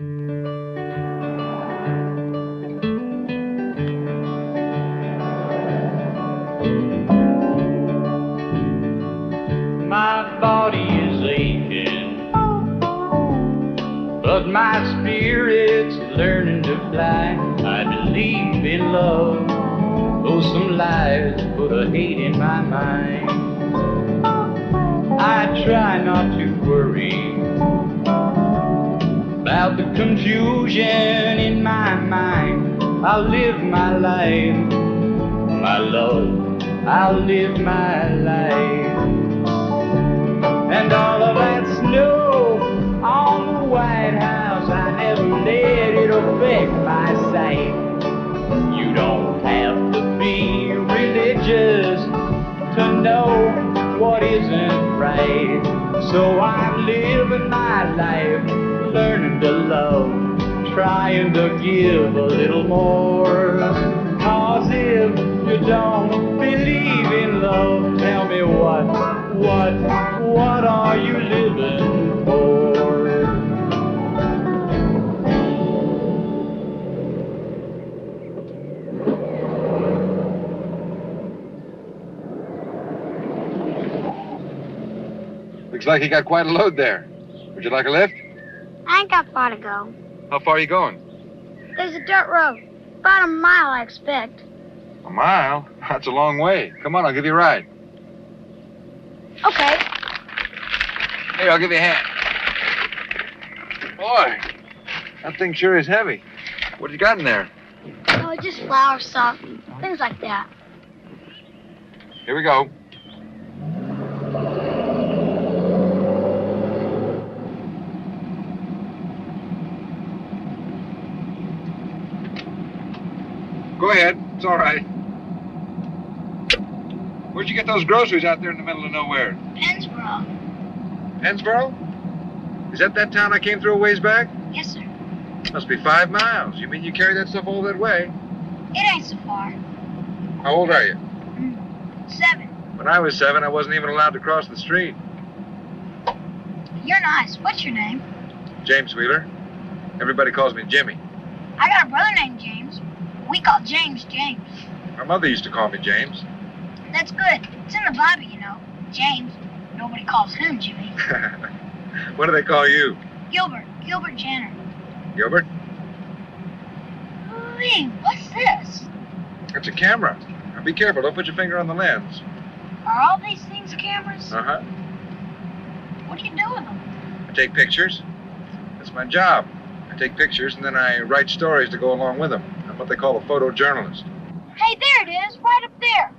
My body is aching, but my spirit's learning to fly. I believe in love, though some lies put a hate in my mind. I try not to worry about the confusion in my mind. I'll live my life, my love, I'll live my life. And all of that snow on the White House, I never let it affect my sight. You don't have to be religious to know what isn't right. So I'm living my life, learning to love, trying to give a little more. 'Cause if you don't believe in love, tell me what are you living for? Looks like you got quite a load there. Would you like a lift? I ain't got far to go. How far are you going? There's a dirt road. About a mile, I expect. A mile? That's a long way. Come on, I'll give you a ride. Okay. Here, I'll give you a hand. Boy, that thing sure is heavy. What you got in there? Oh, just flour, salt, things like that. Here we go. Go ahead. It's all right. Where'd you get those groceries out there in the middle of nowhere? Pennsboro. Pennsboro? Is that town I came through a ways back? Yes, sir. Must be 5 miles. You mean you carry that stuff all that way? It ain't so far. How old are you? 7. When I was 7, I wasn't even allowed to cross the street. You're nice. What's your name? James Wheeler. Everybody calls me Jimmy. I got a brother named James. We call James James. My mother used to call me James. That's good. It's in the Bible, you know. James. Nobody calls him Jimmy. What do they call you? Gilbert. Gilbert Jenner. Gilbert? Hey, what's this? That's a camera. Now be careful. Don't put your finger on the lens. Are all these things cameras? Uh-huh. What do you do with them? I take pictures. That's my job. I take pictures and then I write stories to go along with them. I'm what they call a photojournalist. Hey, there it is. Right up there.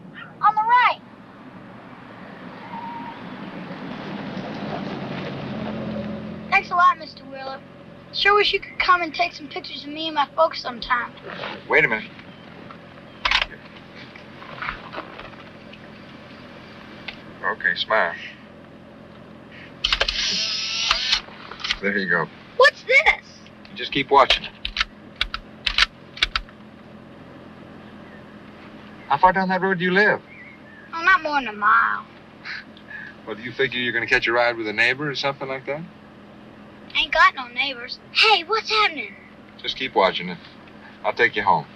On the right. Thanks a lot, Mr. Wheeler. Sure wish you could come and take some pictures of me and my folks sometime. Wait a minute. Okay, smile. There you go. What's this? Just keep watching. How far down that road do you live? Oh, not more than a mile. Well, do you figure you're going to catch a ride with a neighbor or something like that? Ain't got no neighbors. Hey, what's happening? Just keep watching it. I'll take you home.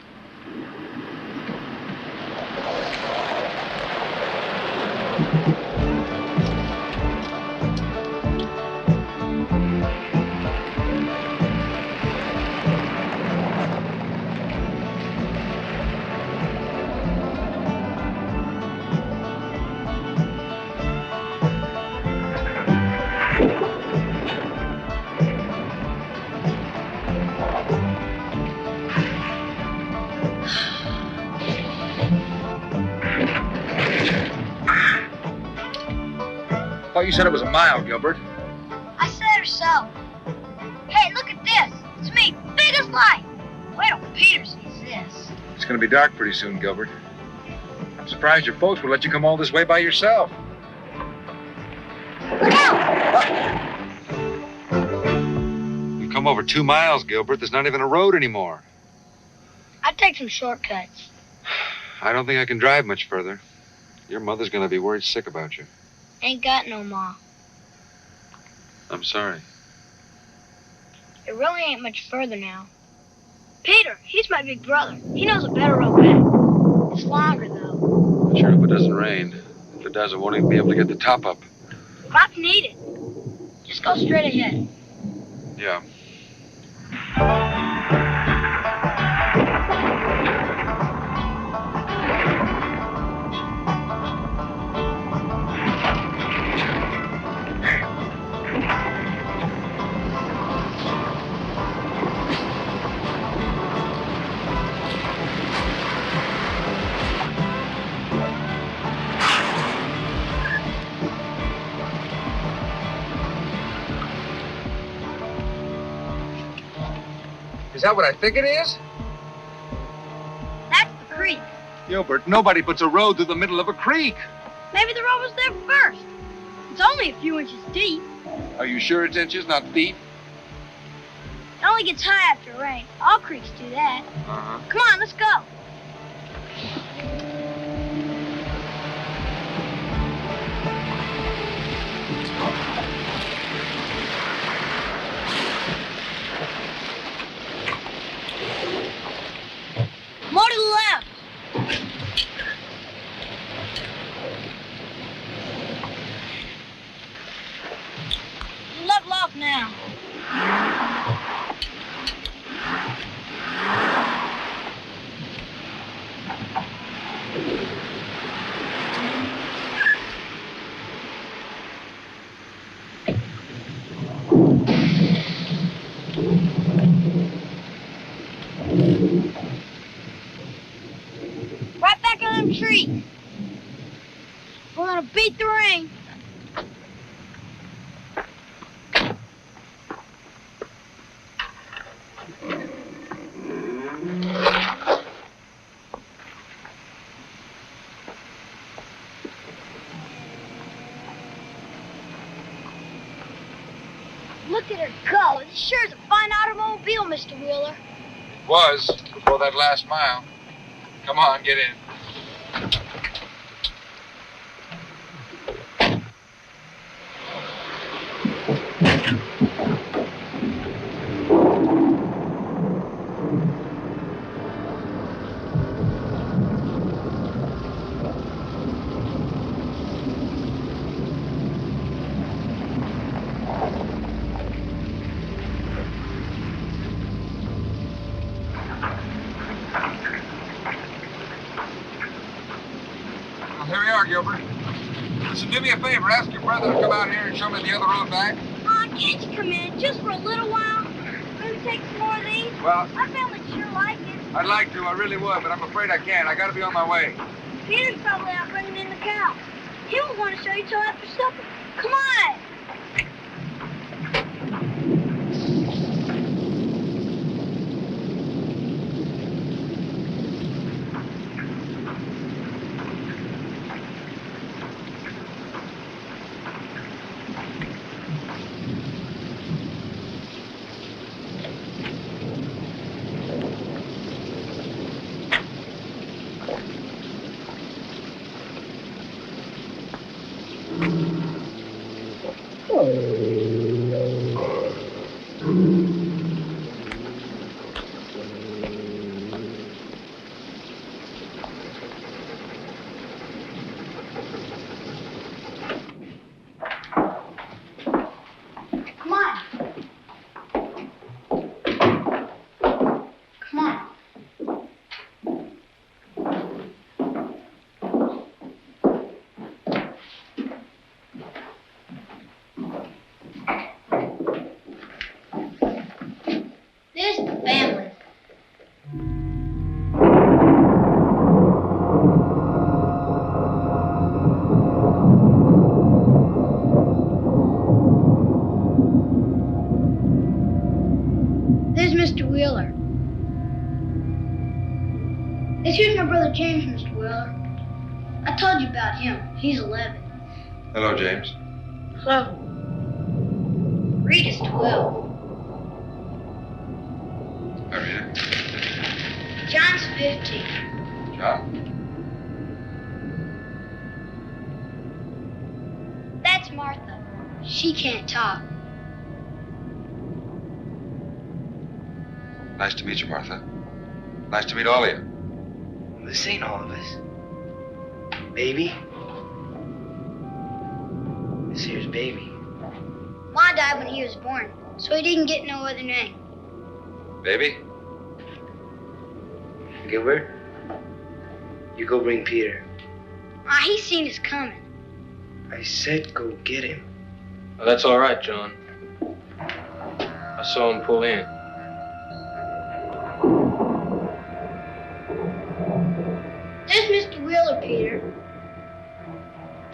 I thought you said it was a mile, Gilbert. I said or so. Hey, look at this. It's me, big as life. Wait till Peter sees this. It's going to be dark pretty soon, Gilbert. I'm surprised your folks will let you come all this way by yourself. Look out! You've come over 2 miles, Gilbert. There's not even a road anymore. I'd take some shortcuts. I don't think I can drive much further. Your mother's going to be worried sick about you. Ain't got no ma. I'm sorry. It really ain't much further now. Peter, he's my big brother. He knows a better road back. It's longer, though. Sure, if it doesn't rain. If it does, I won't even be able to get the top up. Crops need it. Just go straight ahead. Yeah. Is that what I think it is? That's the creek. Gilbert, nobody puts a road through the middle of a creek. Maybe the road was there first. It's only a few inches deep. Are you sure it's inches, not feet? It only gets high after rain. All creeks do that. Uh-huh. Come on, let's go. More to the left. Level off now. Right back on them trees. We're gonna beat the rain. Look at her go. This sure is a fine automobile, Mr. Wheeler. It was, before that last mile. Come on, get in. Here we are, Gilbert. Listen, do me a favor. Ask your brother to come out here and show me the other road back. Can't you come in just for a little while? Gonna take some more of these? Well, I found that sure like it. I'd like to. I really would, but I'm afraid I can't. I gotta be on my way. Peter's probably out bringing in the cows. He won't want to show you till after supper. Come on! Come on. Come on. There's the family. There's Mr. Wheeler. This here's my brother James, Mr. Wheeler. I told you about him. He's 11. Hello, James. Hello. Rita's 12. Rita. John's 15. John? That's Martha. She can't talk. Nice to meet you, Martha. Nice to meet all of you. This ain't all of us. Baby. This here's Baby. Ma died when he was born, so he didn't get no other name. Baby? Gilbert, you go bring Peter. Ma, he seen us coming. I said go get him. Well, that's all right, John. I saw him pull in. There's Mr. Wheeler, Peter.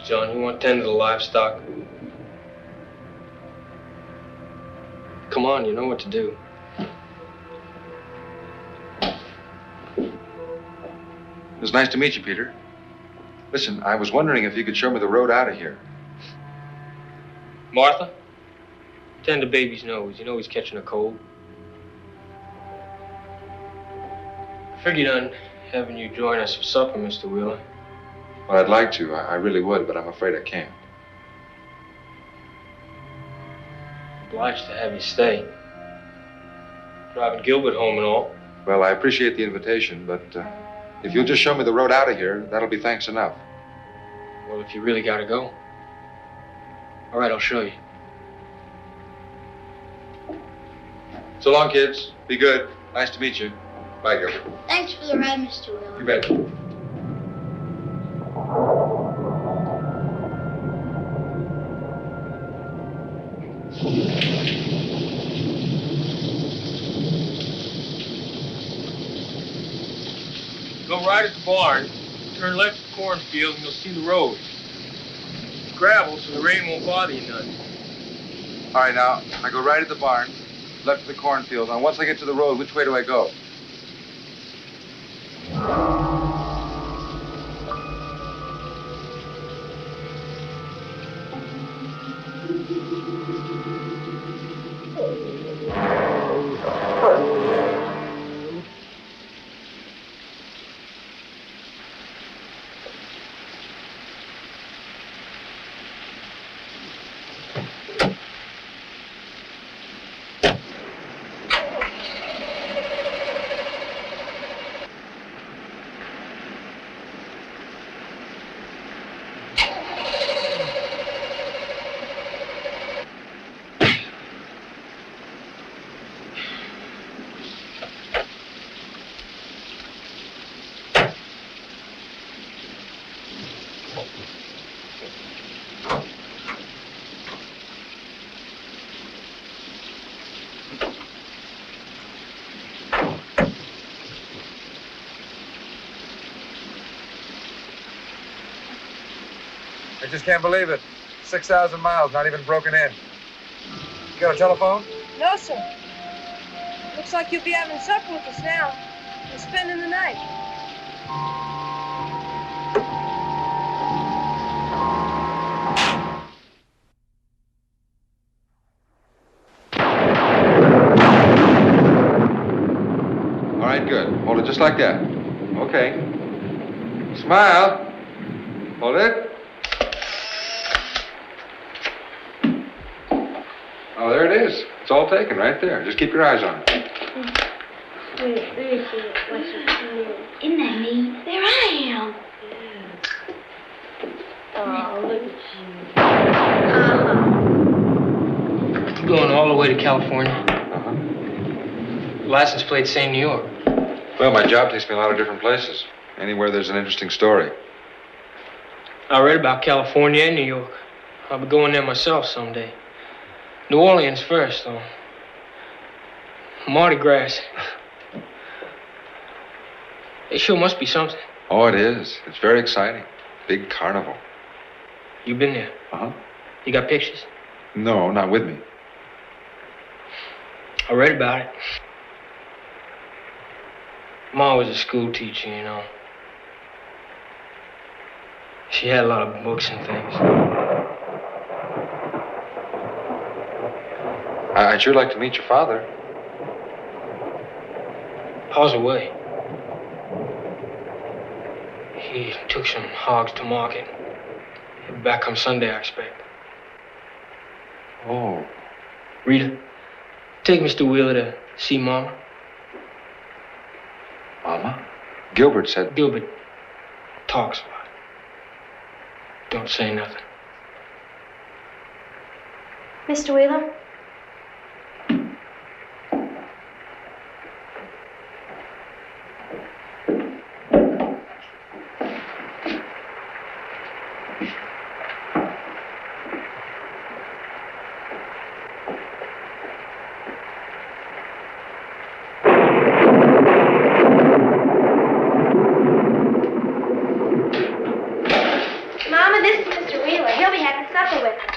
John, you want to tend to the livestock? Come on, you know what to do. It was nice to meet you, Peter. Listen, I was wondering if you could show me the road out of here. Martha, tend to Baby's nose. You know he's catching a cold. I figured on having you join us for supper, Mr. Wheeler. Well, I'd like to. I really would, but I'm afraid I can't. Obliged to have you stay. Driving Gilbert home and all. Well, I appreciate the invitation, but if you'll just show me the road out of here, that'll be thanks enough. Well, if you really gotta go. All right, I'll show you. So long, kids. Be good. Nice to meet you. Bye, Gilbert. Thanks for the ride, Mr. Wheeler. You bet. Go right at the barn, turn left at the cornfield, and you'll see the road. It's gravel, so the rain won't bother you none. All right, now, I go right at the barn, left of the cornfield. Now, once I get to the road, which way do I go? I just can't believe it. 6,000 miles, not even broken in. You got a telephone? No, sir. Looks like you'll be having supper with us now and spending the night. All right, good. Hold it just like that. Okay. Smile. Hold it. Oh, there it is. It's all taken right there. Just keep your eyes on it. Isn't that me? There I am. Oh, look at you. I'm going all the way to California. Uh-huh. License plate same New York. Well, my job takes me a lot of different places. Anywhere there's an interesting story. I read about California and New York. I'll be going there myself someday. New Orleans first, though. Mardi Gras. It sure must be something. Oh, it is. It's very exciting. Big carnival. You been there? Uh-huh. You got pictures? No, not with me. I read about it. Ma was a school teacher, you know. She had a lot of books and things. I'd sure like to meet your father. Pa's away. He took some hogs to market. He'll be back come Sunday, I expect. Oh. Rita, take Mr. Wheeler to see Mama. Mama? Gilbert said... Gilbert talks a lot. Don't say nothing. Mr. Wheeler? Mama, this is Mr. Wheeler. He'll be having supper with us.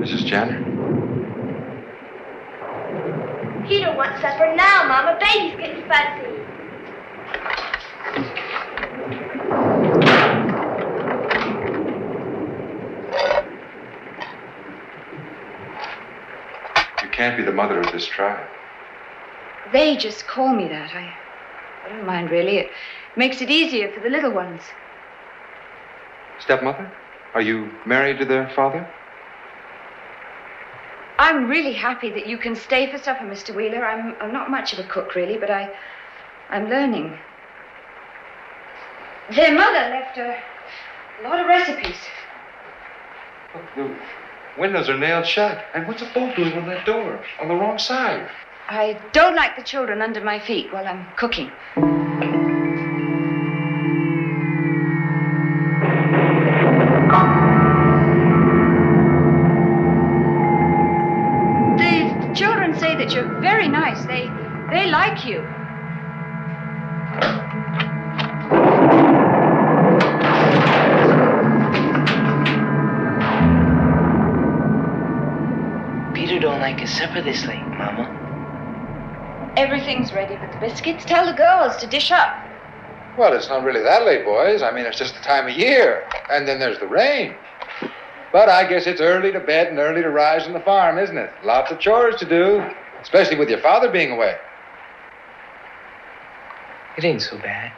Mrs. Janner? Peter wants supper now, Mama. Baby's getting fussy. You can't be the mother of this child. They just call me that. I don't mind, really. It makes it easier for the little ones. Stepmother? Are you married to their father? I'm really happy that you can stay for supper, Mr. Wheeler. I'm not much of a cook, really, but I'm learning. Their mother left a lot of recipes. Look, the windows are nailed shut. And what's a bolt doing on that door? On the wrong side. I don't like the children under my feet while I'm cooking. The children say that you're very nice. They like you. Peter don't like his supper this late, Mama. Everything's ready but the biscuits. Tell the girls to dish up. Well, it's not really that late, boys. I mean, it's just the time of year. And then there's the rain. But I guess it's early to bed and early to rise on the farm, isn't it? Lots of chores to do, especially with your father being away. It ain't so bad.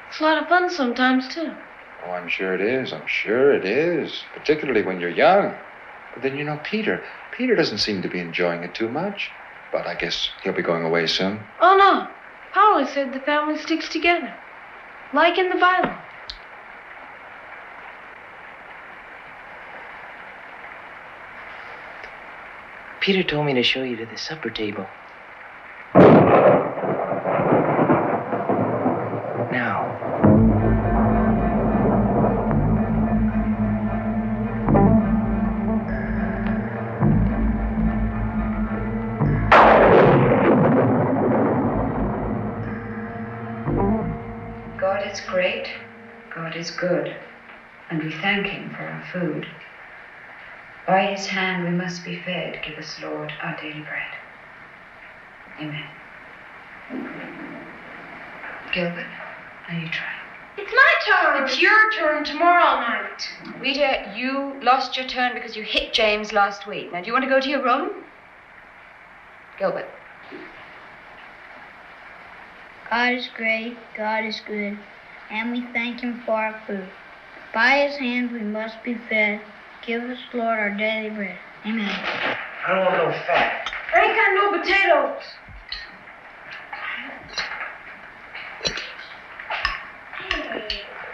It's a lot of fun sometimes, too. Oh, I'm sure it is. I'm sure it is. Particularly when you're young. But then, you know, Peter doesn't seem to be enjoying it too much. But I guess he'll be going away soon. Oh, no. Polly said the family sticks together. Like in the Bible. Peter told me to show you to the supper table. Now. God is great, God is good, and we thank him for our food. By his hand we must be fed. Give us, Lord, our daily bread. Amen. Gilbert, are you trying? It's my turn. It's your turn tomorrow night. Rita, you lost your turn because you hit James last week. Now, do you want to go to your room? Gilbert. God is great, God is good, and we thank him for our food. By his hand we must be fed. Give us, Lord, our daily bread. Amen. I don't want no fat. I ain't got no potatoes.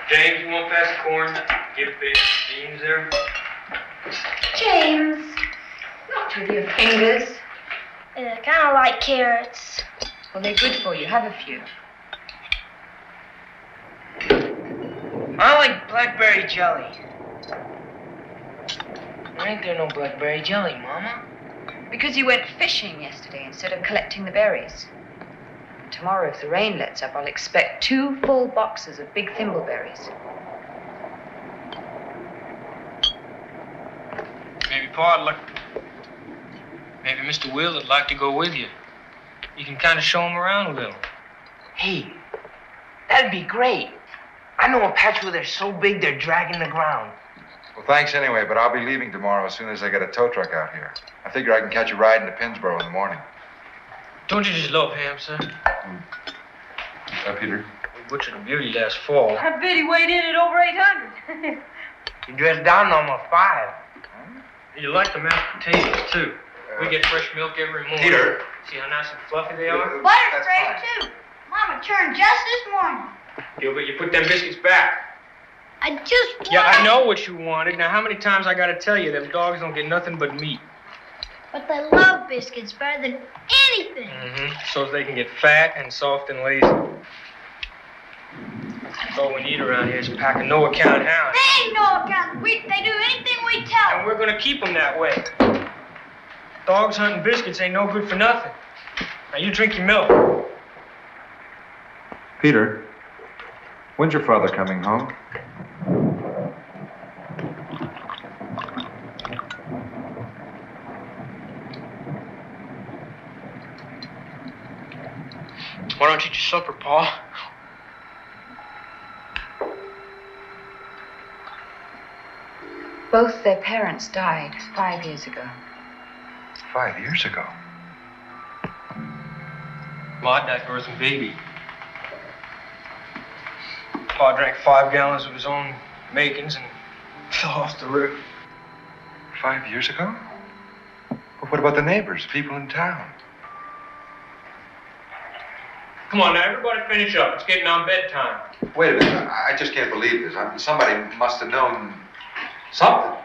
James, you want to pass the corn? Get the beans there. James. Not with your fingers. I kind of like carrots. Well, they're good for you. Have a few. I like blackberry jelly. Why ain't there no blackberry jelly, Mama? Because you went fishing yesterday instead of collecting the berries. Tomorrow, if the rain lets up, I'll expect 2 full boxes of big thimbleberries. Maybe Pa'd like... Maybe Mr. Will would like to go with you. You can kind of show him around a little. Hey, that'd be great. I know a patch where they're so big they're dragging the ground. Well, thanks anyway, but I'll be leaving tomorrow as soon as I get a tow truck out here. I figure I can catch a ride into Pinsboro in the morning. Don't you just love ham, sir? Peter? We butchered a beauty last fall. I bet he weighed in at over 800. You dressed down to almost 5. You like the mashed potatoes, too. We get fresh milk every morning. Peter. See how nice and fluffy they are? Butter's fresh, too. Mama churned just this morning. Gilbert, you put them biscuits back. I just want... Yeah, I know what you wanted. Now, how many times I gotta tell you them dogs don't get nothing but meat? But they love biscuits better than anything. Mm-hmm. So they can get fat and soft and lazy. That's all we need around here is a pack of no-account hounds. They ain't no account. They do anything we tell them. And we're gonna keep them that way. Dogs hunting biscuits ain't no good for nothing. Now, you drink your milk. Peter, when's your father coming home? Why don't you eat your supper, Pa? Both their parents died 5 years ago. 5 years ago. Ma died birthing baby. Pa drank 5 gallons of his own makings and fell off the roof. 5 years ago? Well, what about the neighbors, people in town? Come on now, everybody finish up. It's getting on bedtime. Wait a minute. I just can't believe this. Somebody must have known something.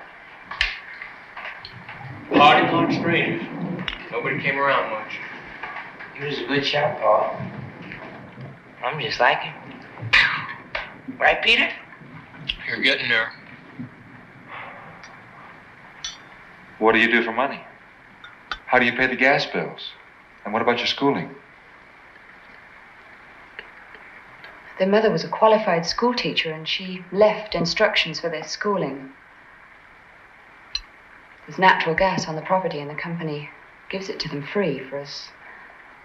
Pa didn't like strangers. Nobody came around much. He was a good shot, Pa. I'm just like him. Right, Peter? You're getting there. What do you do for money? How do you pay the gas bills? And what about your schooling? Their mother was a qualified school teacher, and she left instructions for their schooling. There's natural gas on the property, and the company gives it to them free for as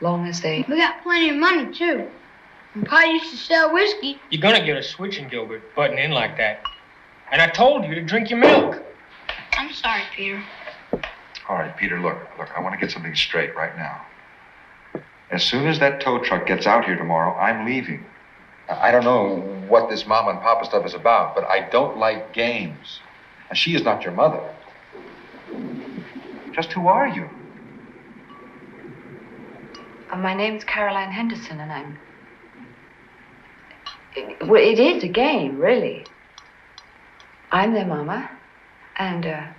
long as they... We got plenty of money, too. And Pa used to sell whiskey. You're gonna get a switching, Gilbert, butting in like that. And I told you to drink your milk. I'm sorry, Peter. All right, Peter, look, I want to get something straight right now. As soon as that tow truck gets out here tomorrow, I'm leaving. I don't know what this mama and papa stuff is about, but I don't like games. And she is not your mother. Just who are you? My name's Caroline Henderson, and I'm... Well, it is a game, really. I'm their mama, and,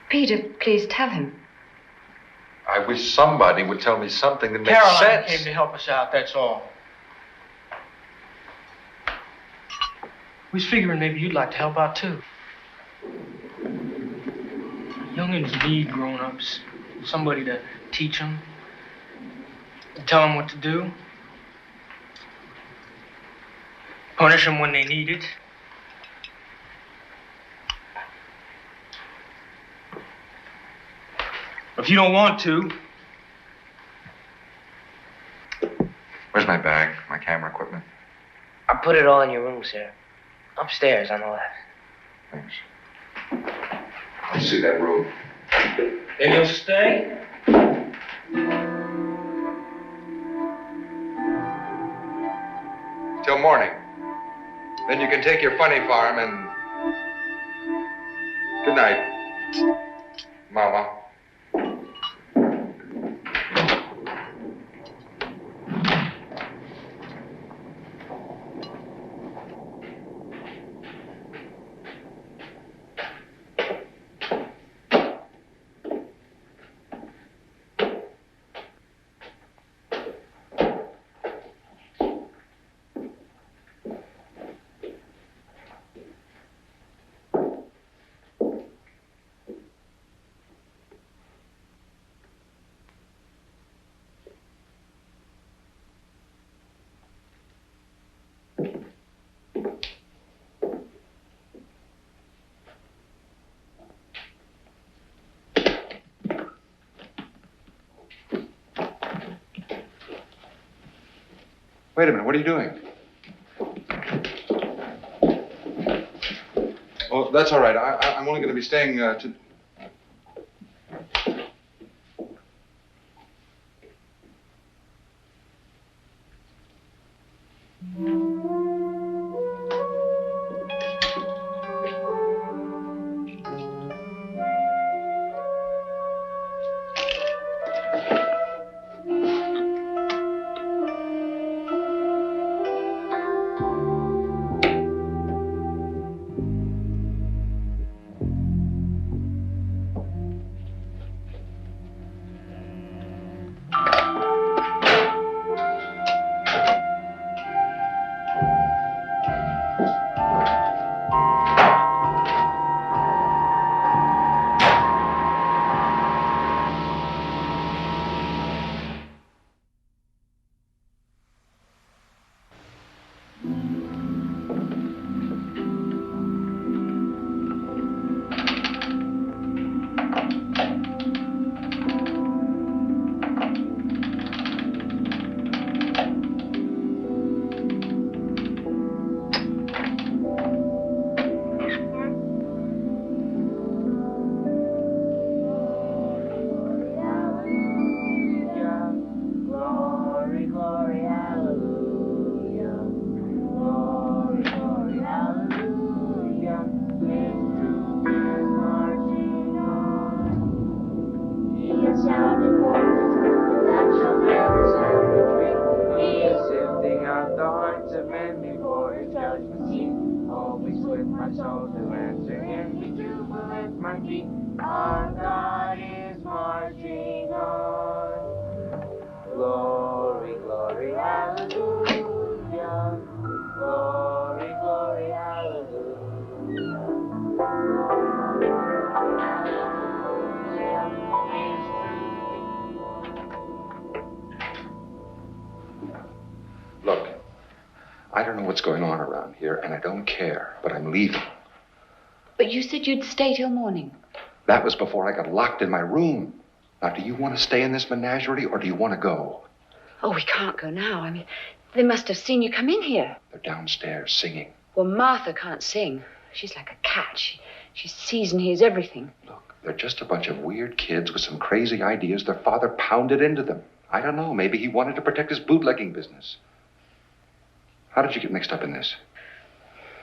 Peter, please tell him. I wish somebody would tell me something that makes Caroline sense. came to help us out, that's all. We was figuring maybe you'd like to help out, too. Youngins need grown-ups. Somebody to teach them. Tell them what to do. Punish them when they need it. If you don't want to... Where's my bag, my camera equipment? I put it all in your room, sir. Upstairs on the left. Thanks. Let's see that room. Then you'll stay? Till morning. Then you can take your funny farm and... Good night, Mama. Wait a minute, what are you doing? Oh, that's all right. I'm only going to be staying to... of men before his judgment seat. Always with my soul to answer him, be jubilant my feet. Our God is marching on. Glory, glory, hallelujah. Glory, glory, hallelujah. Look, I don't know what's going on around here, and I don't care, but I'm leaving. But you said you'd stay till morning. That was before I got locked in my room. Now, do you want to stay in this menagerie, or do you want to go? Oh, we can't go now. I mean, they must have seen you come in here. They're downstairs singing. Well, Martha can't sing. She's like a cat. She sees and hears everything. Look, they're just a bunch of weird kids with some crazy ideas their father pounded into them. I don't know. Maybe he wanted to protect his bootlegging business. How did you get mixed up in this?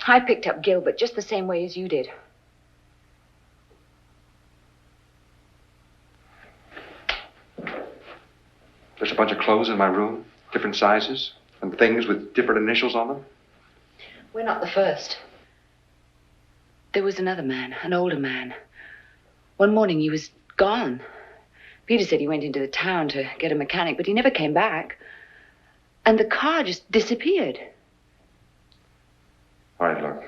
I picked up Gilbert just the same way as you did. There's a bunch of clothes in my room, different sizes, and things with different initials on them. We're not the first. There was another man, an older man. One morning he was gone. Peter said he went into the town to get a mechanic, but he never came back. And the car just disappeared. All right, look.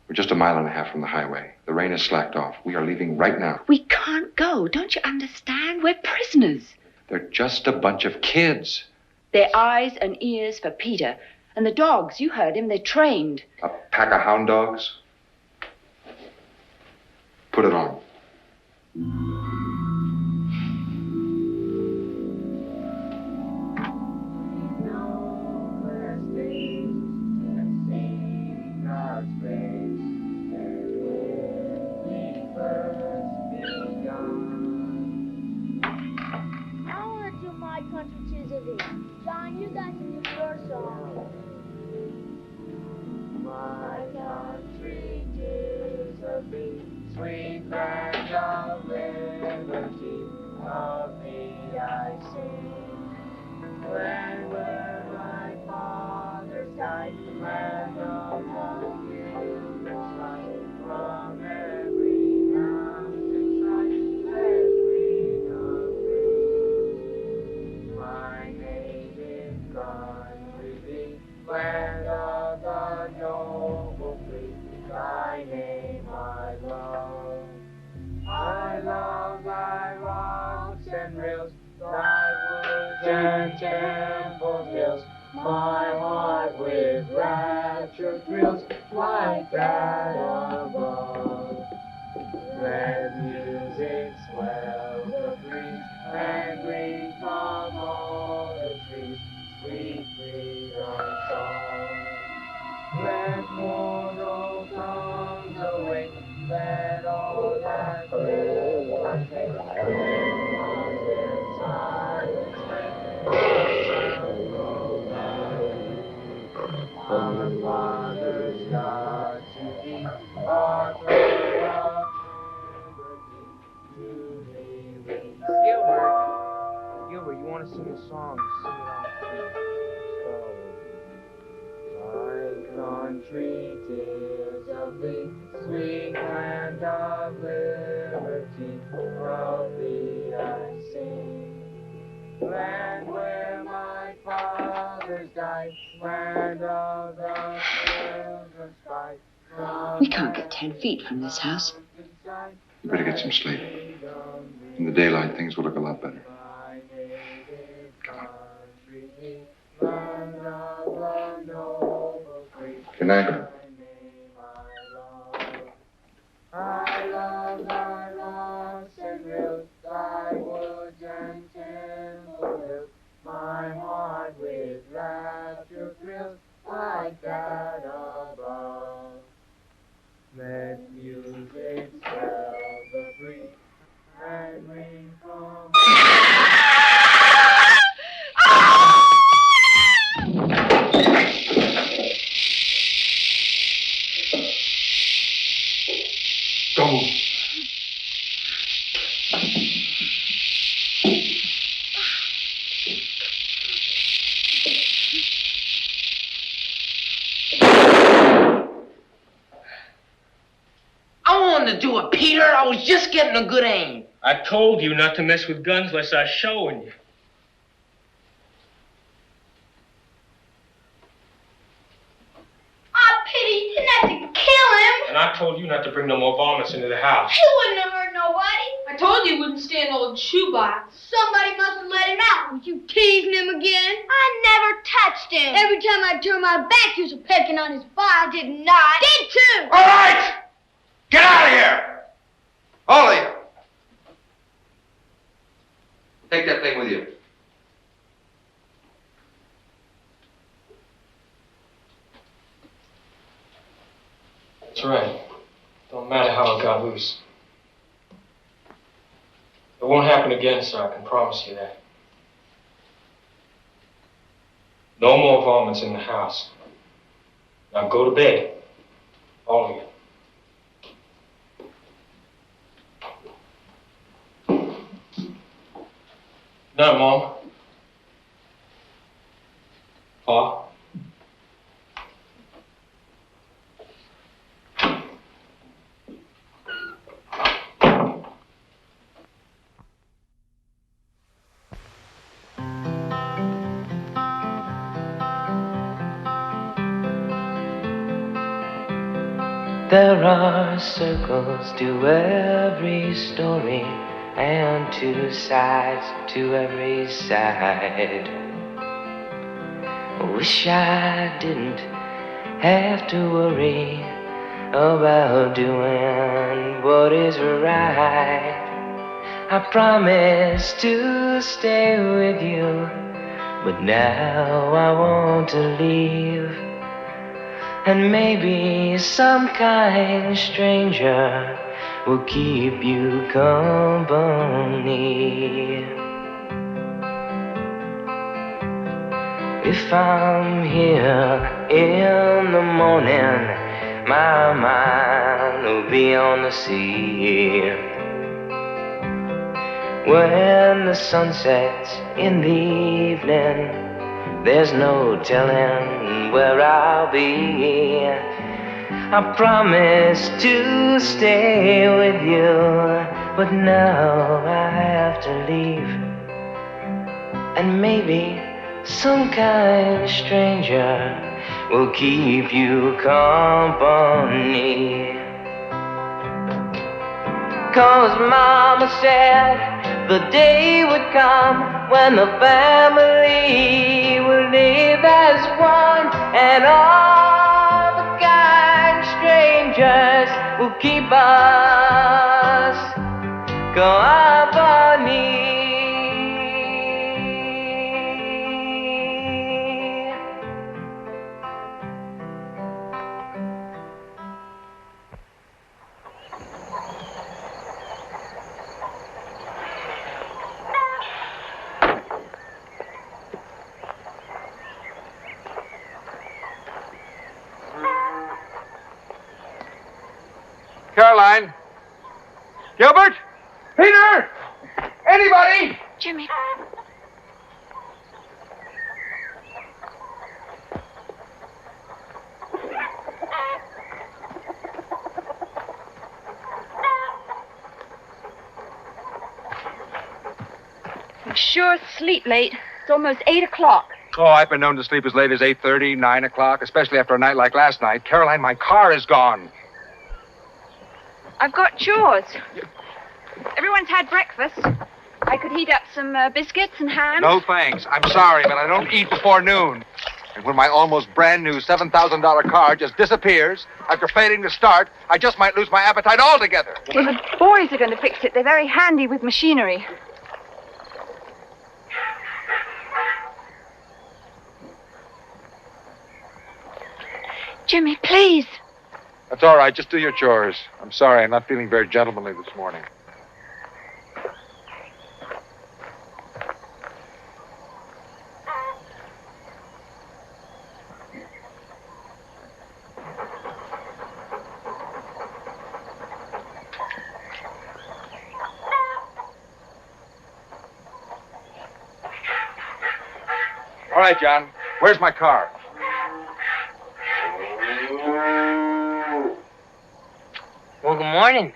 We're just a mile and a half from the highway. The rain has slacked off. We are leaving right now. We can't go. Don't you understand? We're prisoners. They're just a bunch of kids. They're eyes and ears for Peter. And the dogs, you heard him, they're trained. A pack of hound dogs? Put it on. John, you got to do your song. My country is a big, sweet land of liberty. Of thee I sing. When were my fathers died, land of the wilderness light, from every mountain side, let freedom ring. My native country be, land of the noble free, thy name I love. I love thy rocks and rills, thy woods and temple hills. My heart with rapture thrills like that above. Let music swell the breeze and ring from all the trees, sweet freedom song. Let mortal tongues awake, let all that live take, let their silence break, sound go by. Our fathers God to thee, our throne of liberty, to thee we sing. Gilbert, you want to sing a song? Sing it on the key. My country, 'tis of thee, sweet land of liberty, of thee I sing. Land where my fathers died, land of the children's fight. We can't get 10 feet from this house. You better get some sleep. In the daylight, things will look a lot better. Good night. I love thy rocks and rills, thy woods and temple hills. My heart with rapture thrills like that above. Let music swell the breeze and ring from to do it, Peter. I was just getting a good aim. I told you not to mess with guns unless I was showing you. Oh, Peter, you didn't have to kill him. And I told you not to bring no more varmints into the house. He wouldn't have hurt nobody. I told you he wouldn't stay in old shoebox. Somebody must have let him out. Were you teasing him again? I never touched him. Every time I turned my back, you were pecking on his butt. I did not. Did too. All right! Get out of here! All of you. Take that thing with you. That's right. Don't matter how it got loose. It won't happen again, sir. I can promise you that. No more varmints in the house. Now go to bed. All of you. No, Mom. Pa. There are circles to every story and two sides to every side. Wish I didn't have to worry about doing what is right. I promised to stay with you, but now I want to leave. And maybe some kind stranger will keep you company. If I'm here in the morning, my mind will be on the sea. When the sun sets in the evening, there's no telling where I'll be. I promised to stay with you, but now I have to leave. And maybe some kind stranger will keep you company. 'Cause Mama said the day would come when the family will live as one, and all the kind strangers will keep us company. Caroline? Gilbert? Peter? Anybody? Jimmy. I'm sure asleep late. It's almost 8 o'clock. Oh, I've been known to sleep as late as 8:30, 9 o'clock, especially after a night like last night. Caroline, my car is gone. I've got chores. Everyone's had breakfast. I could heat up some biscuits and ham. No thanks. I'm sorry, but I don't eat before noon. And when my almost brand new $7,000 car just disappears after failing to start, I just might lose my appetite altogether. Well, the boys are going to fix it. They're very handy with machinery. Jimmy, please. That's all right. Just do your chores. I'm sorry. I'm not feeling very gentlemanly this morning. All right, John. Where's my car? Well, good morning.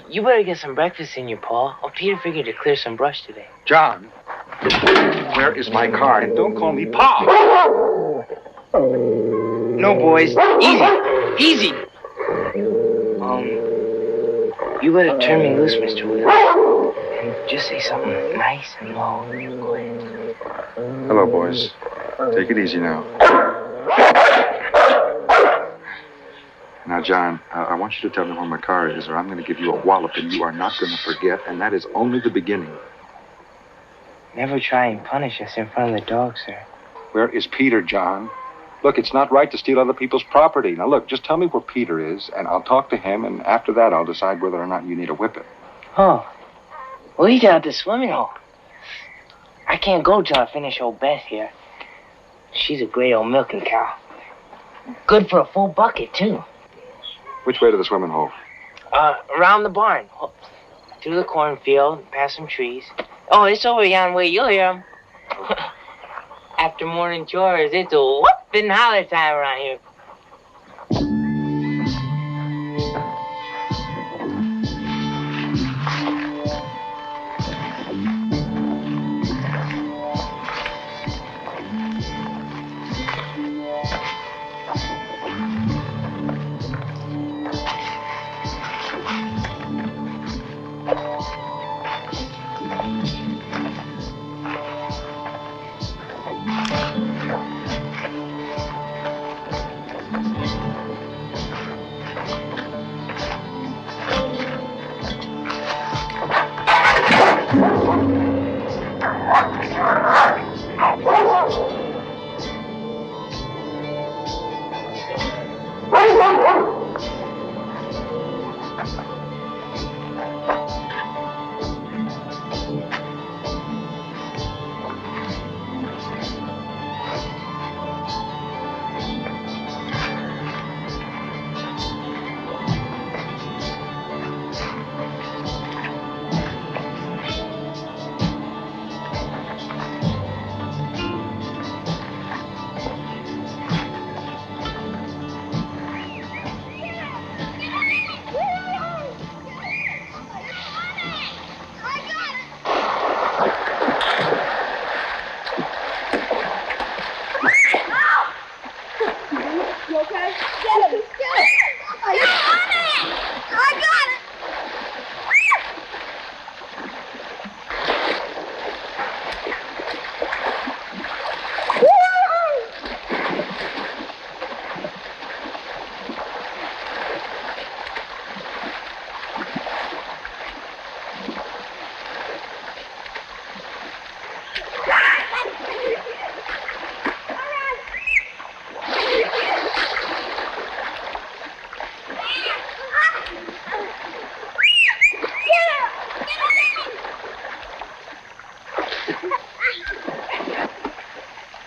You better get some breakfast in you, Paul. Oh, Peter figured to clear some brush today. John, where is my car? And don't call me Pa. No, boys. Easy. You better turn me loose, Mr. Wheeler. And just say something nice and low. Go ahead. Hello, boys. Take it easy now. Now, John, I want you to tell me where my car is, or I'm going to give you a wallop and you are not going to forget, and that is only the beginning. Never try and punish us in front of the dog, sir. Where is Peter, John? Look, it's not right to steal other people's property. Now, look, just tell me where Peter is, and I'll talk to him, and after that, I'll decide whether or not you need a whipping. Oh. Well, he's out at the swimming hole. I can't go till I finish old Beth here. She's a great old milking cow. Good for a full bucket, too. Which way to the swimming hole? Around the barn. Through the cornfield, past some trees. Oh, it's over yon way. You'll hear 'em. After morning chores, it's a whooping holler time around here.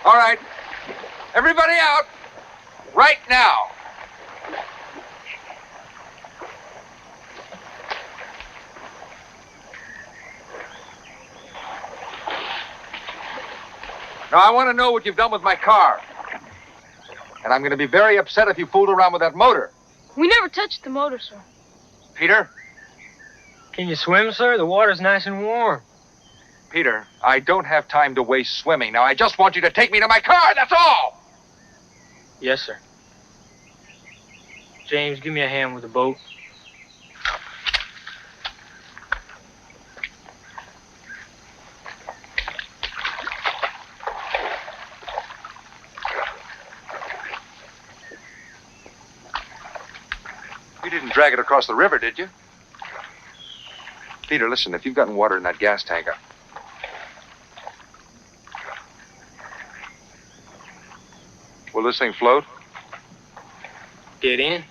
All right. Everybody out. Right now. Now, I want to know what you've done with my car. And I'm going to be very upset if you fooled around with that motor. We never touched the motor, sir. Peter? Can you swim, sir? The water's nice and warm. Peter, I don't have time to waste swimming. Now, I just want you to take me to my car, that's all! Yes, sir. James, give me a hand with the boat. You didn't drag it across the river, did you? Peter, listen, if you've gotten water in that gas tank, will this thing float? Get in.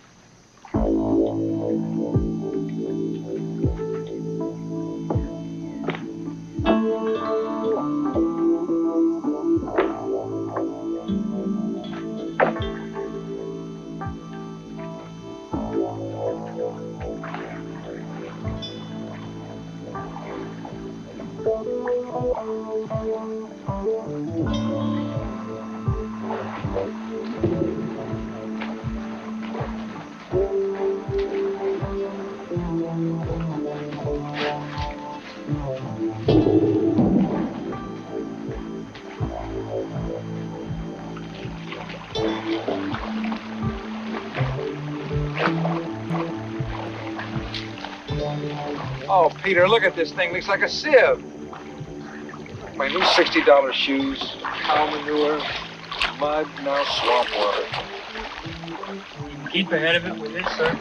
Oh, Peter, look at this thing. Looks like a sieve. My new $60 shoes, cow manure, mud, now swamp water. You can keep ahead of it with this, sir.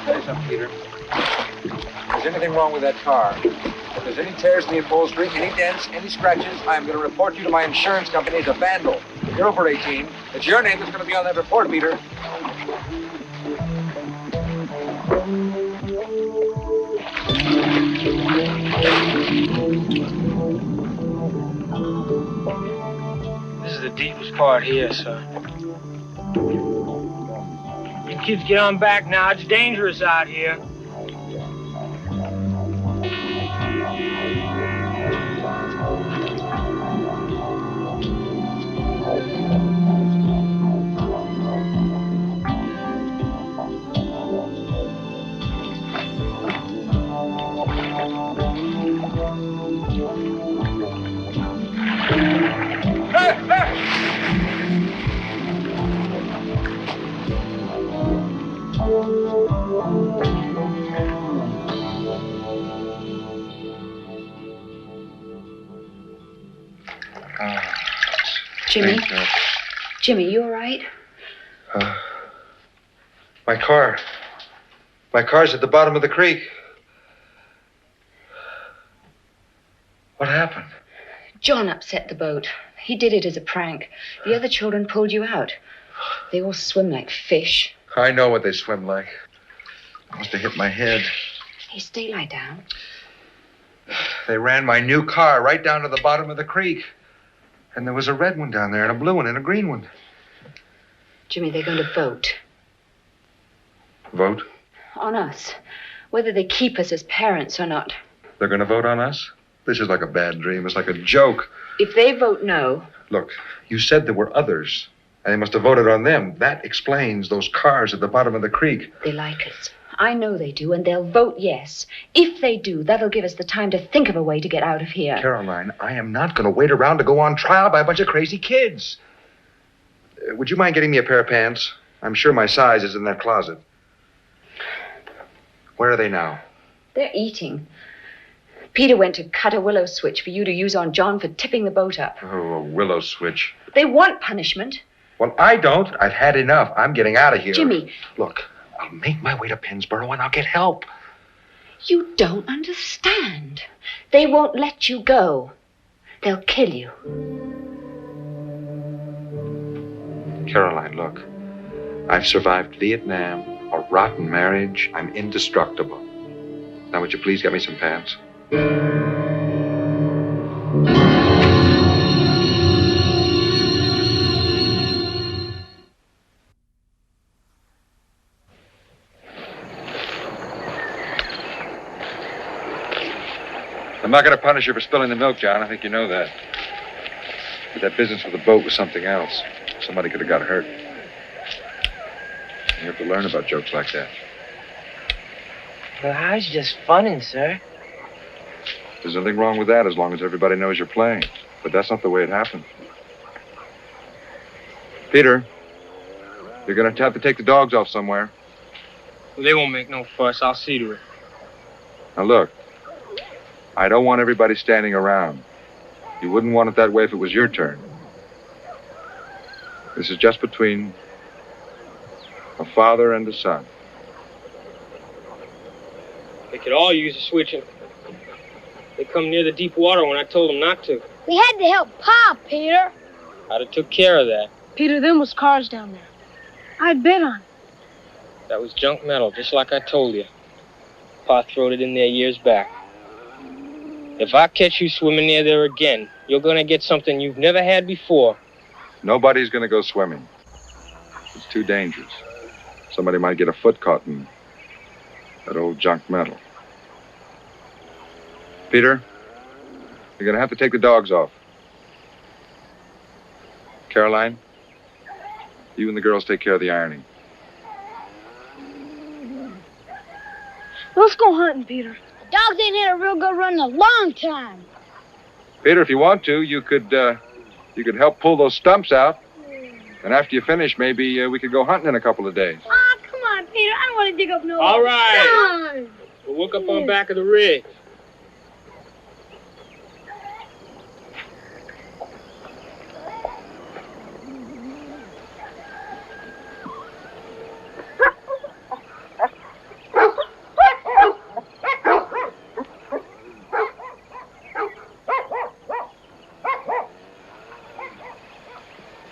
Tell you something, Peter. If there's anything wrong with that car, if there's any tears in the upholstery, any dents, any scratches, I'm going to report you to my insurance company as a vandal. You're over 18. It's your name that's going to be on that report, Peter. This is the deepest part here, sir. You kids get on back now. It's dangerous out here. Jimmy? Jimmy, you all right? My car. My car's at the bottom of the creek. What happened? John upset the boat. He did it as a prank. The other children pulled you out. They all swim like fish. I know what they swim like. I must have hit my head. Hey, stay lie down. They ran my new car right down to the bottom of the creek. And there was a red one down there and a blue one and a green one. Jimmy, they're going to vote. Vote? On us. Whether they keep us as parents or not. They're going to vote on us? This is like a bad dream. It's like a joke. If they vote no... Look, you said there were others. And they must have voted on them. That explains those cars at the bottom of the creek. They like us. I know they do, and they'll vote yes. If they do, that'll give us the time to think of a way to get out of here. Caroline, I am not going to wait around to go on trial by a bunch of crazy kids. Would you mind getting me a pair of pants? I'm sure my size is in that closet. Where are they now? They're eating. Peter went to cut a willow switch for you to use on John for tipping the boat up. Oh, a willow switch. They want punishment. Well, I don't. I've had enough. I'm getting out of here. Jimmy. Look, I'll make my way to Pennsboro and I'll get help. You don't understand. They won't let you go. They'll kill you. Caroline, look. I've survived Vietnam, a rotten marriage. I'm indestructible. Now, would you please get me some pants? I'm not going to punish you for spilling the milk, John. I think you know that. But that business with the boat was something else. Somebody could have got hurt. You have to learn about jokes like that. Well, I was just funning, sir. There's nothing wrong with that as long as everybody knows you're playing. But that's not the way it happened. Peter, you're going to have to take the dogs off somewhere. Well, they won't make no fuss. I'll see to it. Now, look. I don't want everybody standing around. You wouldn't want it that way if it was your turn. This is just between a father and a son. They could all use a switching. They come near the deep water when I told them not to. We had to help Pa, Peter. I'd have took care of that. Peter, them was cars down there. I'd bet on it. That was junk metal, just like I told you. Pa throwed it in there years back. If I catch you swimming near there again, you're going to get something you've never had before. Nobody's going to go swimming. It's too dangerous. Somebody might get a foot caught in that old junk metal. Peter, you're going to have to take the dogs off. Caroline, you and the girls take care of the ironing. Let's go hunting, Peter. The dogs ain't had a real good run in a long time. Peter, if you want to, you could help pull those stumps out. And after you finish, maybe we could go hunting in a couple of days. Oh, come on, Peter. I don't want to dig up no... All right. Come on. We'll work up on back of the ridge.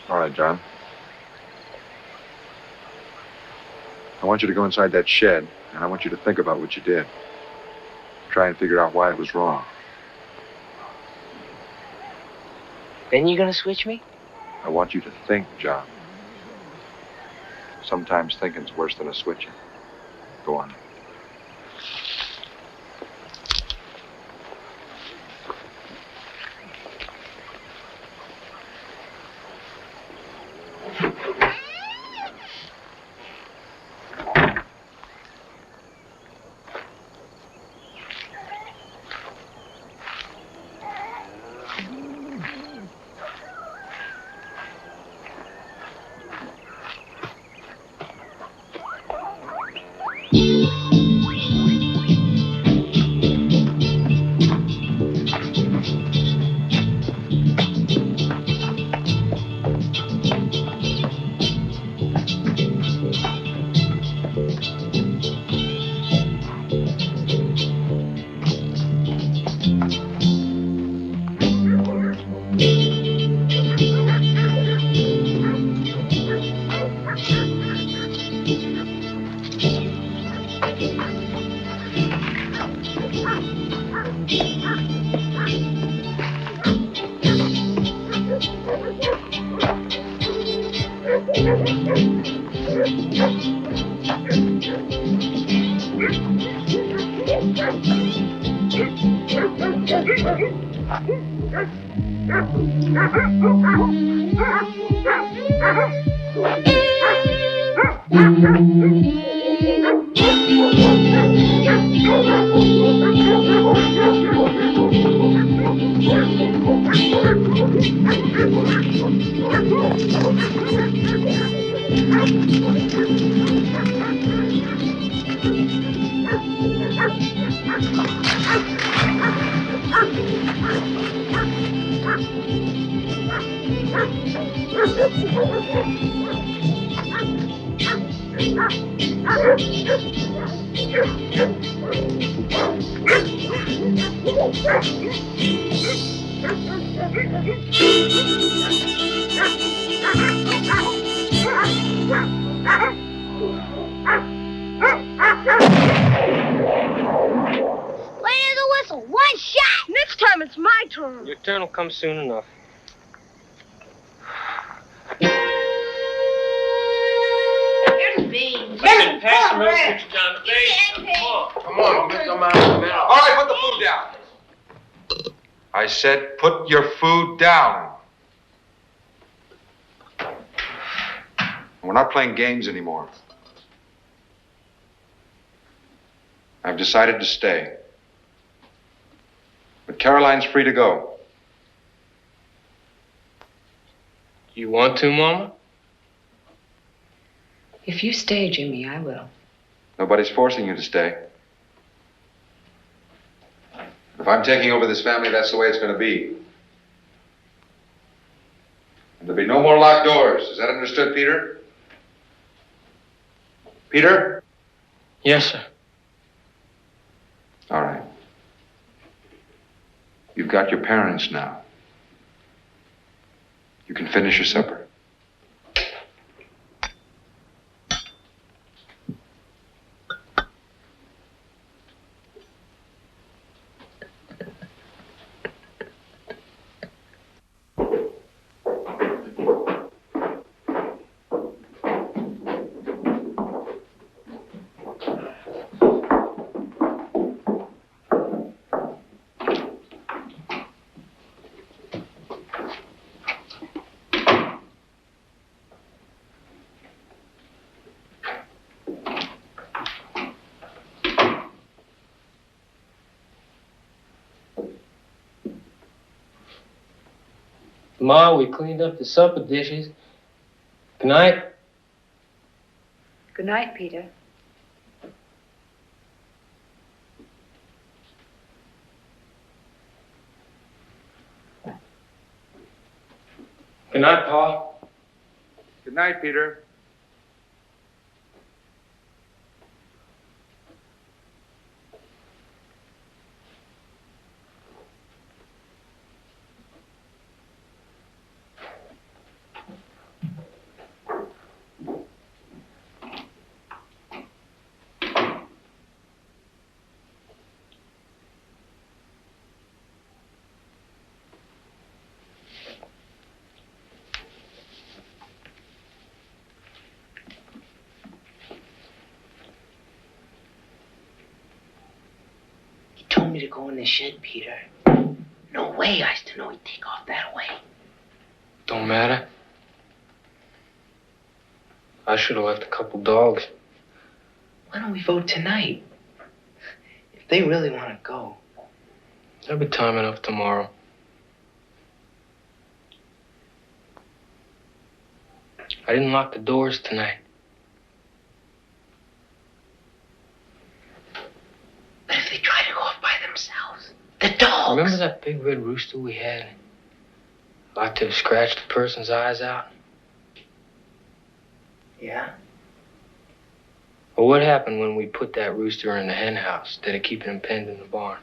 All right, John. I want you to go inside that shed, and I want you to think about what you did. Try and figure out why it was wrong. Then you're gonna switch me? I want you to think, John. Sometimes thinking's worse than a switching. Go on. Your turn will come soon enough. Here's beans. Listen, pass some roast picture down the base. Come on, get some out of the middle. All right, put the food down. I said put your food down. We're not playing games anymore. I've decided to stay. But Caroline's free to go. You want to, Mama? If you stay, Jimmy, I will. Nobody's forcing you to stay. If I'm taking over this family, that's the way it's going to be. And there'll be no more locked doors. Is that understood, Peter? Peter? Yes, sir. All right. You've got your parents now. You can finish your supper. Ma, we cleaned up the supper dishes. Good night. Good night, Peter. Good night, Paul. Good night, Peter. He told me to go in the shed, Peter. No way I used to know he'd take off that way. Don't matter. I should have left a couple dogs. Why don't we vote tonight? If they really want to go. There'll be time enough tomorrow. I didn't lock the doors tonight. But if they try to go off by themselves, the dogs. Remember that big red rooster we had? Like to have scratched a person's eyes out? Yeah? Well, what happened when we put that rooster in the hen house instead of keeping him penned in the barn?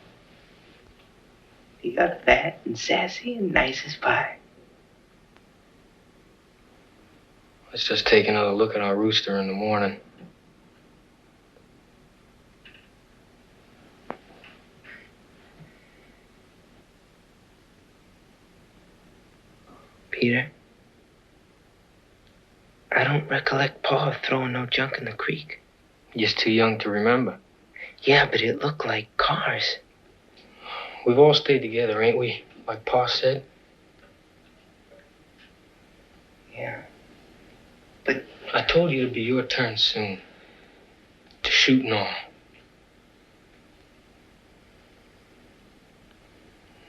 He got fat and sassy and nice as pie. Let's just take another look at our rooster in the morning. Peter, I don't recollect Pa throwing no junk in the creek. You're just too young to remember. Yeah, but it looked like cars. We've all stayed together, ain't we? Like Pa said. Yeah. But I told you it'd be your turn soon. To shoot and all.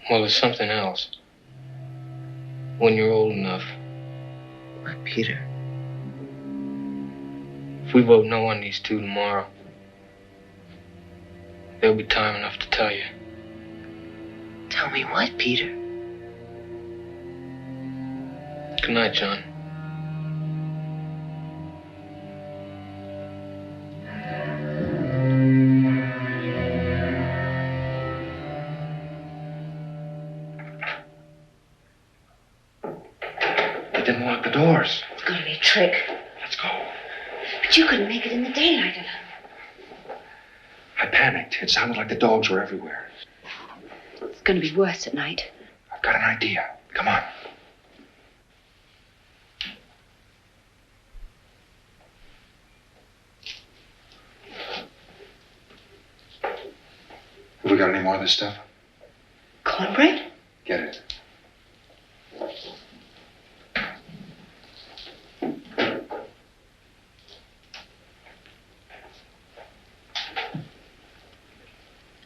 Well, there's something else. When you're old enough. what, Peter? If we vote no on these two tomorrow, there'll be time enough to tell you. Tell me what, Peter? Good night, John. They didn't lock the doors. It's going to be a trick. Let's go. But you couldn't make it in the daylight alone. I panicked. It sounded like the dogs were everywhere. It's going to be worse at night. I've got an idea. Come on. Have we got any more of this stuff? Cornbread? Get it.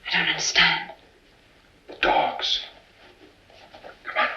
I don't understand. The dogs. Come on.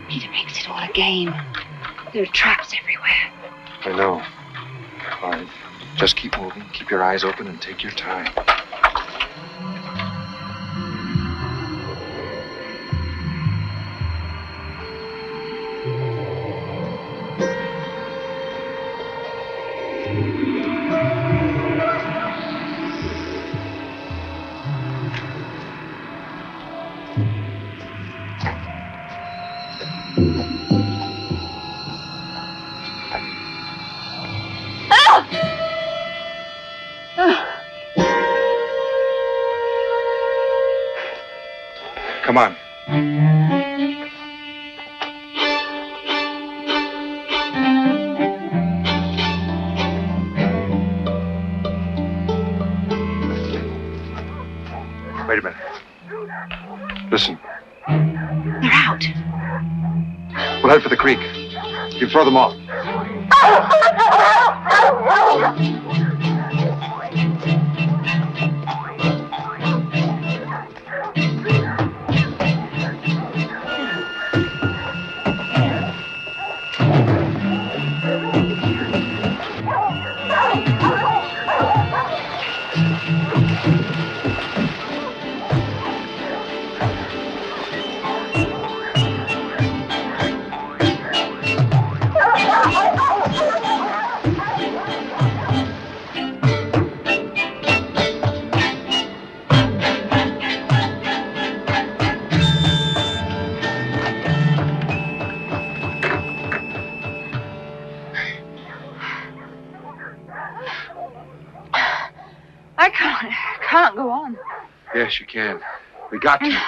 Peter makes it all a game. There are traps everywhere. I know. All right. Just keep moving, keep your eyes open, and take your time. Come on. Wait a minute. Listen. They're out. We'll head for the creek. You throw them off. I can't go on. Yes, you can. We got to.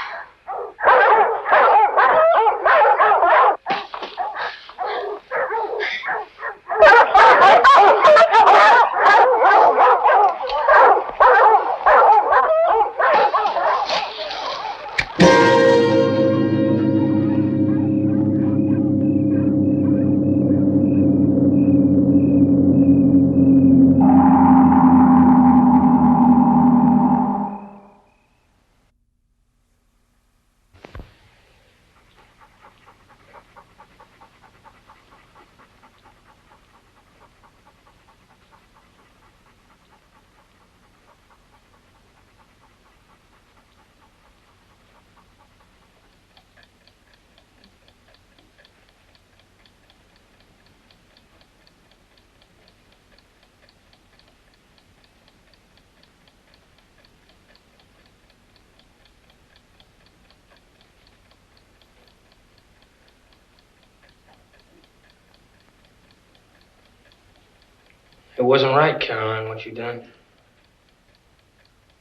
It wasn't right, Caroline, what you done.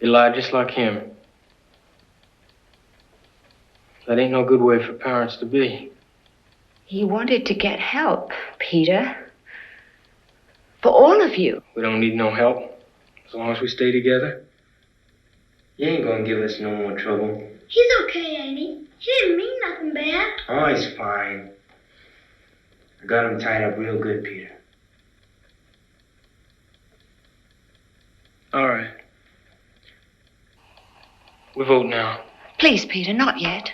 You lied just like him. That ain't no good way for parents to be. He wanted to get help, Peter. For all of you. We don't need no help, as long as we stay together. You ain't gonna give us no more trouble. He's okay, ain't he? He didn't mean nothing bad. Oh, he's fine. I got him tied up real good, Peter. All right. We vote now. Please, Peter, not yet.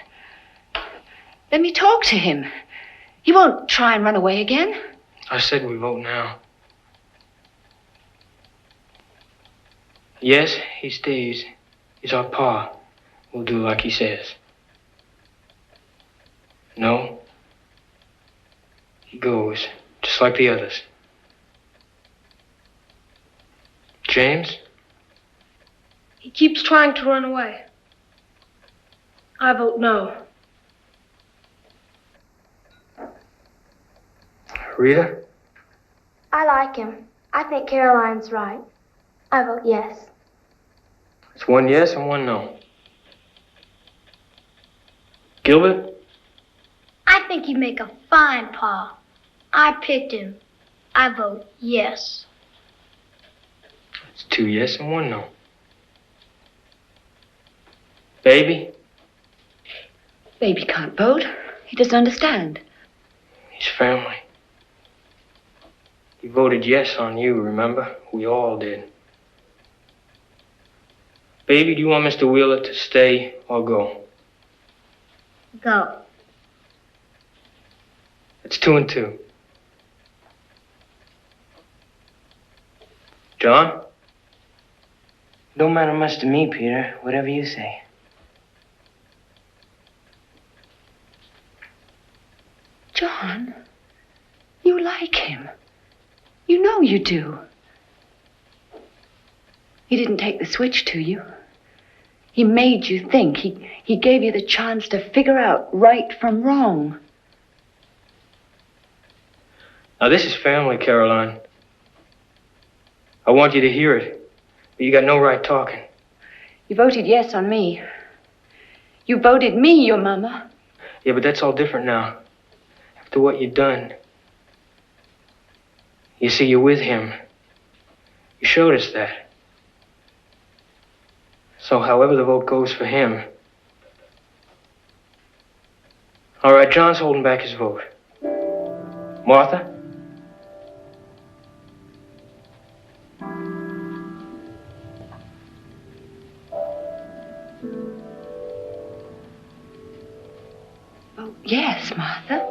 Let me talk to him. He won't try and run away again. I said we vote now. Yes, he stays. He's our pa. We'll do like he says. No. He goes, just like the others. James? He keeps trying to run away. I vote no. Rita? I like him. I think Caroline's right. I vote yes. It's one yes and one no. Gilbert? I think he'd make a fine pa. I picked him. I vote yes. It's two yes and one no. Baby? Baby can't vote. He doesn't understand. He's family. He voted yes on you, remember? We all did. Baby, do you want Mr. Wheeler to stay or go? Go. It's 2 and 2. John? Don't matter much to me, Peter. Whatever you say. John, you like him. You know you do. He didn't take the switch to you. He made you think. He gave you the chance to figure out right from wrong. Now, this is family, Caroline. I want you to hear it, but you got no right talking. You voted yes on me. You voted me, your mama. Yeah, but that's all different now. After what you've done. You see, you're with him. You showed us that. So however the vote goes for him. All right, John's holding back his vote. Martha? Oh, yes, Martha.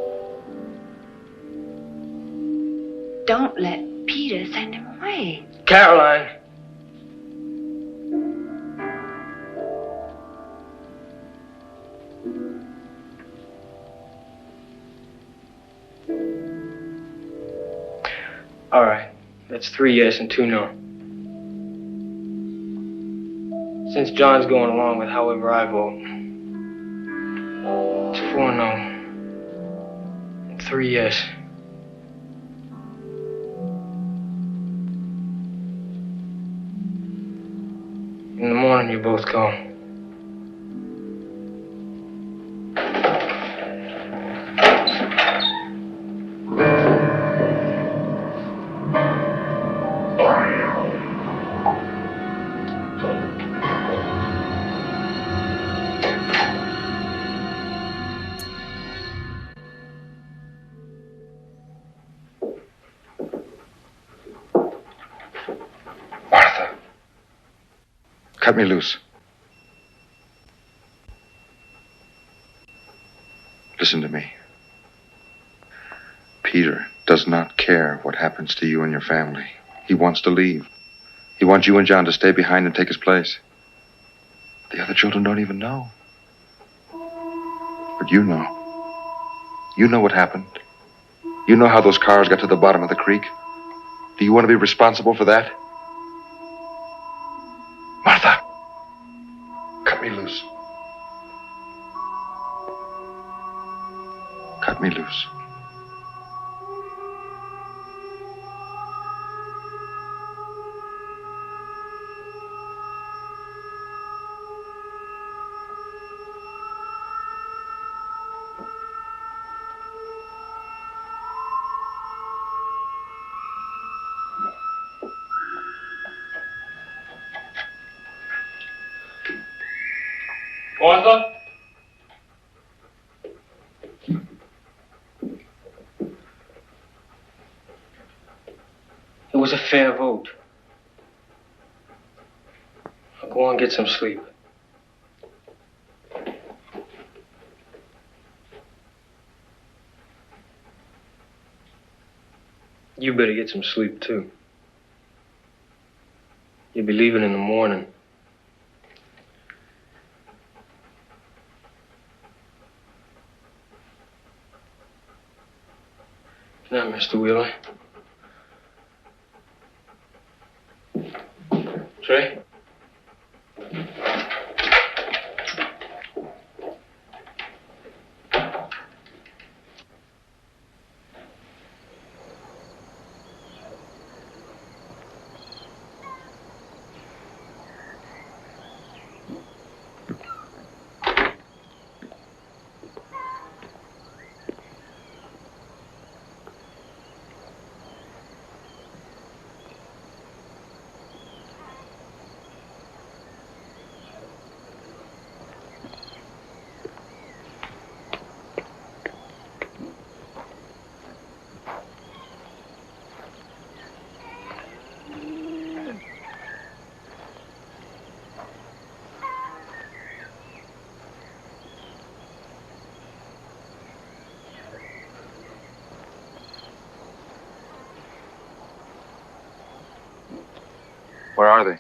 Don't let Peter send him away. Caroline! All right, that's 3 yes and 2 no. Since John's going along with however I vote, it's 4 no and 3 yes. In the morning, you both go. Martha, cut me loose. Listen to me. Peter does not care what happens to you and your family. He wants to leave. He wants you and John to stay behind and take his place. The other children don't even know. But you know. You know what happened. You know how those cars got to the bottom of the creek. Do you want to be responsible for that? Martha, cut me loose. Cut me loose. Martha? It was a fair vote. Now go on and get some sleep. You better get some sleep, too. You'll be leaving in the morning. Good night, Mr. Wheeler. Trey? Where are they?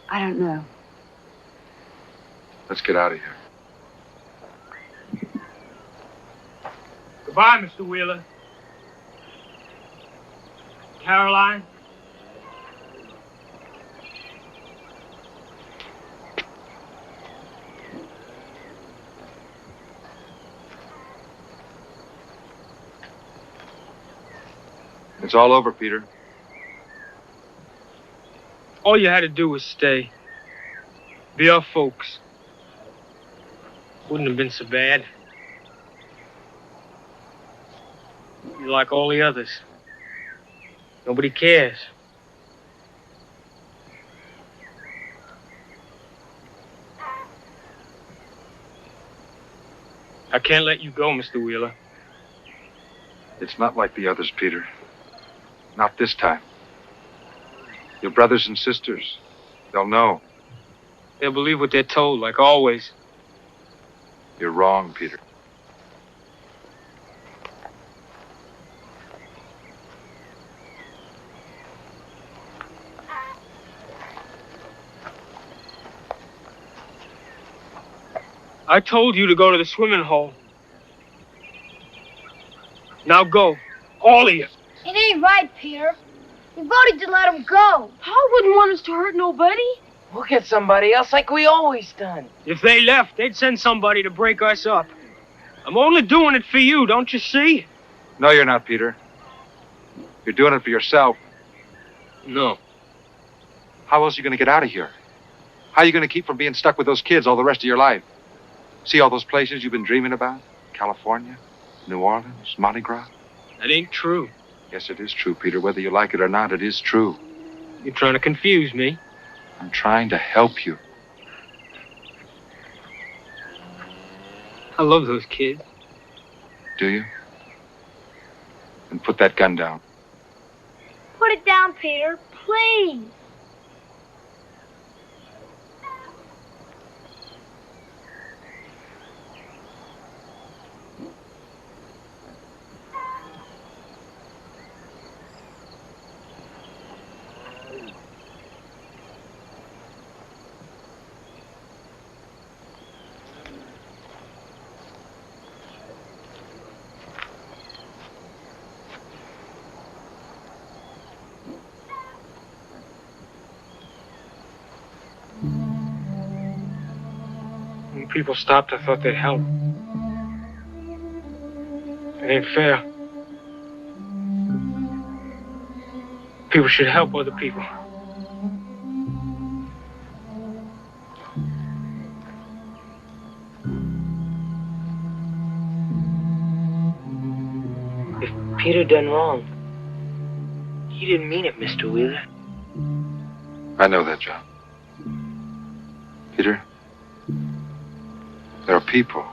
I don't know. Let's get out of here. Goodbye, Mr. Wheeler. Caroline? It's all over, Peter. All you had to do was stay. Be our folks. Wouldn't have been so bad. You're like all the others. Nobody cares. I can't let you go, Mr. Wheeler. It's not like the others, Peter. Not this time. Your brothers and sisters, they'll know. They'll believe what they're told, like always. You're wrong, Peter. I told you to go to the swimming hole. Now go. All of you. It ain't right, Peter. We voted to let him go. Paul wouldn't want us to hurt nobody. We'll get somebody else like we always done. If they left, they'd send somebody to break us up. I'm only doing it for you, don't you see? No, you're not, Peter. You're doing it for yourself. No. How else are you going to get out of here? How are you going to keep from being stuck with those kids all the rest of your life? See all those places you've been dreaming about? California, New Orleans, Mardi Gras? That ain't true. Yes, it is true, Peter. Whether you like it or not, it is true. You're trying to confuse me. I'm trying to help you. I love those kids. Do you? Then put that gun down. Put it down, Peter, please. When people stopped, I thought they'd help. It ain't fair. People should help other people. If Peter done wrong, he didn't mean it, Mr. Wheeler. I know that, John. Peter, there are people,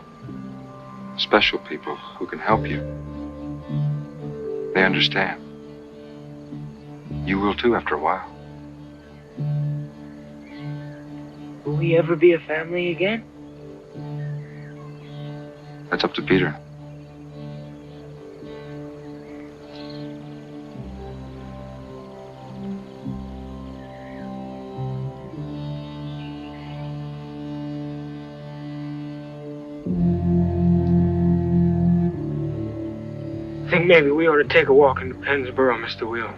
special people, who can help you. They understand. You will too after a while. Will we ever be a family again? That's up to Peter. I think maybe we ought to take a walk into Pennsboro, Mr. Wheeler.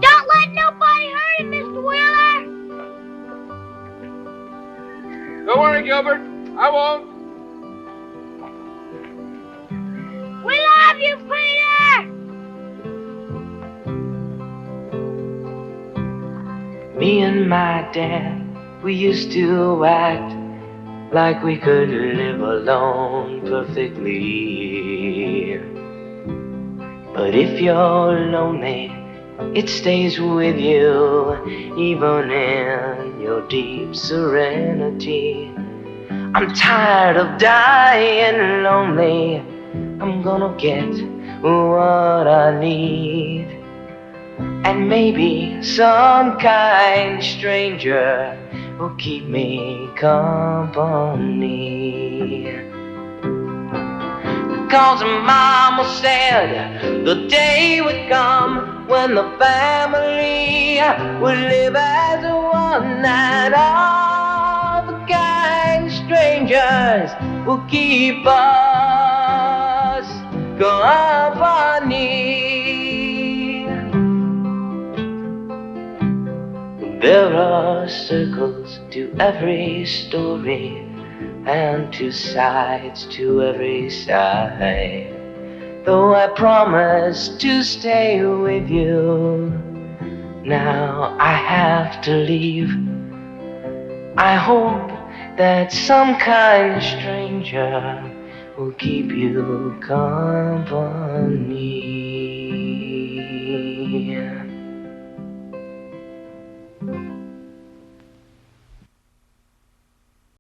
Don't let nobody hurt him, Mr. Wheeler. Don't worry, Gilbert. I won't. We love you, Peter. Me and my dad, we used to act like we could live alone perfectly. But if you're lonely, it stays with you, even in your deep serenity. I'm tired of dying lonely. I'm gonna get what I need. And maybe some kind stranger will keep me company. Cause Mama said the day would come when the family would live as one, and all the kind strangers will keep us company. There are circles to every story, and two sides to every side. Though I promised to stay with you, now I have to leave. I hope that some kind stranger will keep you company.